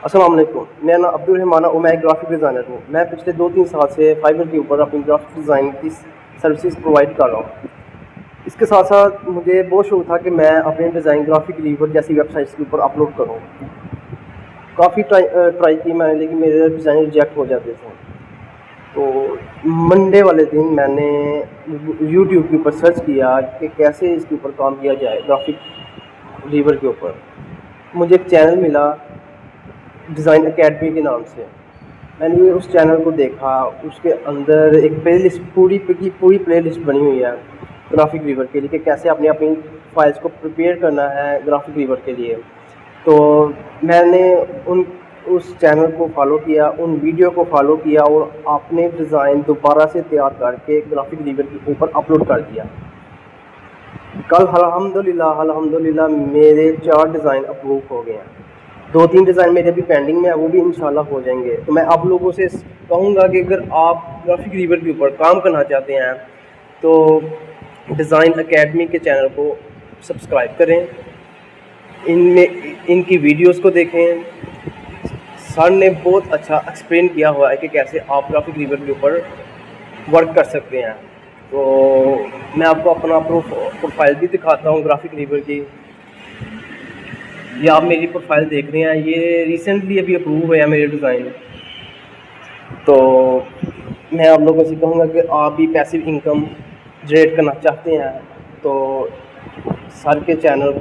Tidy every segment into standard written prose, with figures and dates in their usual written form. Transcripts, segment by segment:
अस्सलाम वालेकुम। मेरा नाम अब्दुल रहमान और मैं एक ग्राफिक डिज़ाइनर हूँ। मैं पिछले 2-3 साल से फाइवर के ऊपर अपनी ग्राफिक डिज़ाइन की सर्विसेज प्रोवाइड कर रहा हूँ। इसके साथ-साथ मुझे बहुत शौक था कि मैं अपने डिज़ाइन ग्राफिक रीवर जैसी वेबसाइट्स के ऊपर अपलोड करूँ। काफ़ी ट्राई की मैंने, लेकिन मेरे डिज़ाइन रिजेक्ट हो जाते थे। तो मंडे वाले दिन मैंने यूट्यूब के ऊपर सर्च किया कि कैसे इसके ऊपर काम किया जाए ग्राफिक रीवर के ऊपर। मुझे एक चैनल मिला डिज़ाइन एकेडमी के नाम से। मैंने उस चैनल को देखा, उसके अंदर एक प्लेलिस्ट पूरी की पूरी प्लेलिस्ट बनी हुई है ग्राफिक रीवर के लिए कि कैसे अपनी अपनी फाइल्स को प्रिपेयर करना है ग्राफिक रीवर के लिए। तो मैंने उन उस चैनल को फॉलो किया, उन वीडियो को फॉलो किया और अपने डिज़ाइन दोबारा से तैयार करके ग्राफिक रीवर के ऊपर अपलोड कर दिया। कल अल्हम्दुलिल्लाह मेरे 4 डिज़ाइन अप्रूव हो गए हैं। 2-3 डिज़ाइन मेरे अभी पेंडिंग में है, वो भी इंशाल्लाह हो जाएंगे। तो मैं आप लोगों से कहूँगा कि अगर आप ग्राफिक रीवर के ऊपर काम करना चाहते हैं तो डिज़ाइन एकेडमी के चैनल को सब्सक्राइब करें, इनमें इनकी वीडियोस को देखें। सर ने बहुत अच्छा एक्सप्लेन किया हुआ है कि कैसे आप ग्राफिक रीवर के ऊपर वर्क कर सकते हैं। तो मैं आपको अपना प्रोफाइल भी दिखाता हूँ ग्राफिक रीवर की। ये आप मेरी प्रोफाइल देख रहे हैं, ये रिसेंटली अभी अप्रूव हुआ है मेरे डिज़ाइन। तो मैं आप लोगों से कहूँगा कि आप भी पैसिव इनकम जनरेट करना चाहते हैं तो सर के चैनल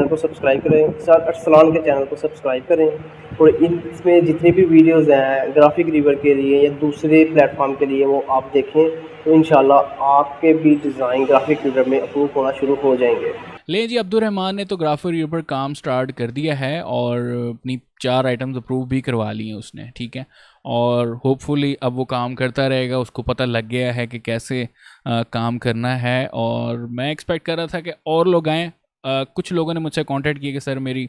को सब्सक्राइब करें, सर अरसलान के चैनल को सब्सक्राइब करें और इसमें जितने भी वीडियोज़ हैं ग्राफिक रीवर के लिए या दूसरे प्लेटफॉर्म के लिए वो आप देखें, तो इंशाल्लाह आपके भी डिज़ाइन ग्राफिक रीवर में अप्रूव होना शुरू हो जाएंगे। ले जी, अब्दुल रहमान ने तो ग्राफिक रीवर पर काम स्टार्ट कर दिया है और अपनी 4 आइटम्स अप्रूव भी करवा ली हैं उसने, ठीक है। और होपफुली अब वो काम करता रहेगा, उसको पता लग गया है कि कैसे काम करना है। और मैं एक्सपेक्ट कर रहा था कि और लोग आएँ। कुछ लोगों ने मुझसे कांटेक्ट किया कि सर मेरी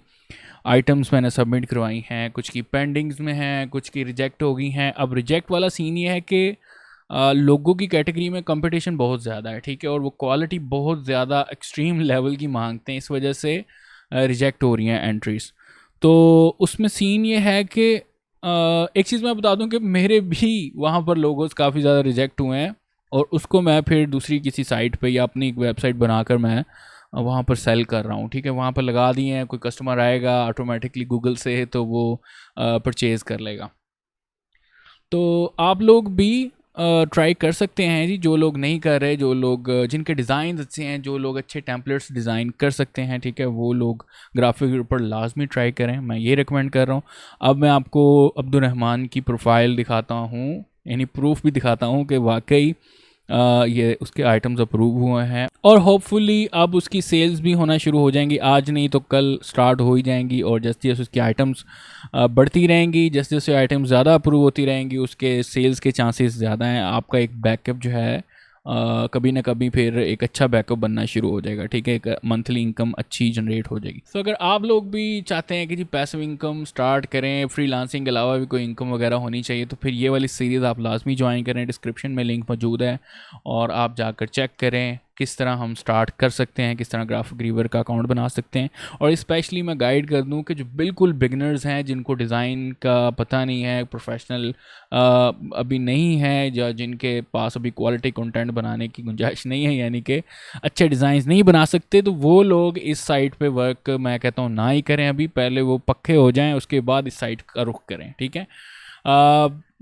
आइटम्स मैंने सबमिट करवाई हैं, कुछ की पेंडिंग्स में हैं, कुछ की रिजेक्ट हो गई हैं। अब रिजेक्ट वाला सीन ये है कि लोगों की कैटेगरी में कंपटीशन बहुत ज़्यादा है, ठीक है, और वो क्वालिटी बहुत ज़्यादा एक्सट्रीम लेवल की मांगते हैं, इस वजह से रिजेक्ट हो रही हैं एंट्रीज। तो उसमें सीन ये है कि एक चीज़ मैं बता दूं कि मेरे भी वहाँ पर लोगोस काफ़ी ज़्यादा रिजेक्ट हुए हैं और उसको मैं फिर दूसरी किसी साइट पे या अपनी एक वेबसाइट बनाकर मैं वहाँ पर सेल कर रहा हूँ, ठीक है। वहाँ पर लगा दिए हैं, कोई कस्टमर आएगा ऑटोमेटिकली गूगल से तो वो परचेज़ कर लेगा। तो आप लोग भी ट्राई कर सकते हैं जी, जो लोग नहीं कर रहे, जो लोग जिनके डिज़ाइन अच्छे हैं, जो लोग अच्छे टेम्पलेट्स डिज़ाइन कर सकते हैं, ठीक है, वो लोग ग्राफिक पर लाजमी ट्राई करें, मैं ये रिकमेंड कर रहा हूँ। अब मैं आपको अब्दुल रहमान की प्रोफाइल दिखाता हूँ, यानी प्रूफ भी दिखाता हूँ कि वाकई ये उसके आइटम्स अप्रूव हुए हैं और होपफुली अब उसकी सेल्स भी होना शुरू हो जाएंगी। आज नहीं तो कल स्टार्ट हो ही जाएंगी और जैसे जैसे उसकी आइटम्स बढ़ती रहेंगी, जैसे जैसे आइटम्स ज़्यादा अप्रूव होती रहेंगी, उसके सेल्स के चांसेस ज़्यादा हैं। आपका एक बैकअप जो है कभी ना कभी फिर एक अच्छा बैकअप बनना शुरू हो जाएगा, ठीक है, एक मंथली इनकम अच्छी जनरेट हो जाएगी। तो अगर आप लोग भी चाहते हैं कि जी पैसिव इनकम स्टार्ट करें, फ्रीलांसिंग के अलावा भी कोई इनकम वगैरह होनी चाहिए, तो फिर ये वाली सीरीज़ आप लाजमी ज्वाइन करें। डिस्क्रिप्शन में लिंक मौजूद है और आप जाकर चेक करें किस तरह हम स्टार्ट कर सकते हैं, किस तरह ग्राफिक रीवर का अकाउंट बना सकते हैं। और स्पेशली मैं गाइड कर दूं कि जो बिल्कुल बिगनर्स हैं, जिनको डिज़ाइन का पता नहीं है, प्रोफेशनल अभी नहीं है, या जिनके पास अभी क्वालिटी कंटेंट बनाने की गुंजाइश नहीं है, यानी कि अच्छे डिज़ाइन नहीं बना सकते, तो वो लोग इस साइट पे वर्क मैं कहता हूँ ना ही करें। अभी पहले वो पक्के हो जाएं, उसके बाद इस साइट का रुख करें, ठीक है।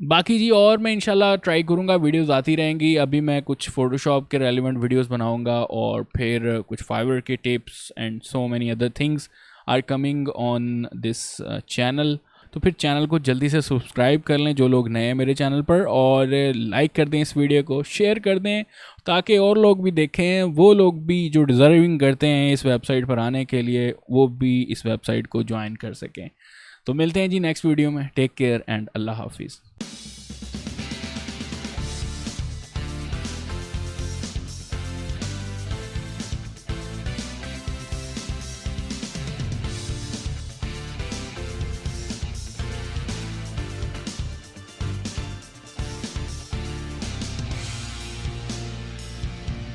बाकी जी और मैं इंशाल्लाह ट्राई करूँगा, वीडियोस आती रहेंगी। अभी मैं कुछ फ़ोटोशॉप के रेलिवेंट वीडियोस बनाऊँगा और फिर कुछ फाइवर के tips and so many other things are coming on this channel. तो फिर चैनल को जल्दी से सब्सक्राइब कर लें जो लोग नए हैं मेरे चैनल पर, और लाइक कर दें इस वीडियो को, शेयर कर दें ताकि और लोग भी देखें, वो लोग भी जो डिज़र्विंग करते हैं इस वेबसाइट पर आने के लिए, वो भी इस वेबसाइट को ज्वाइन कर सकें। तो मिलते हैं जी नेक्स्ट वीडियो में। टेक केयर एंड अल्लाह हाफिज़।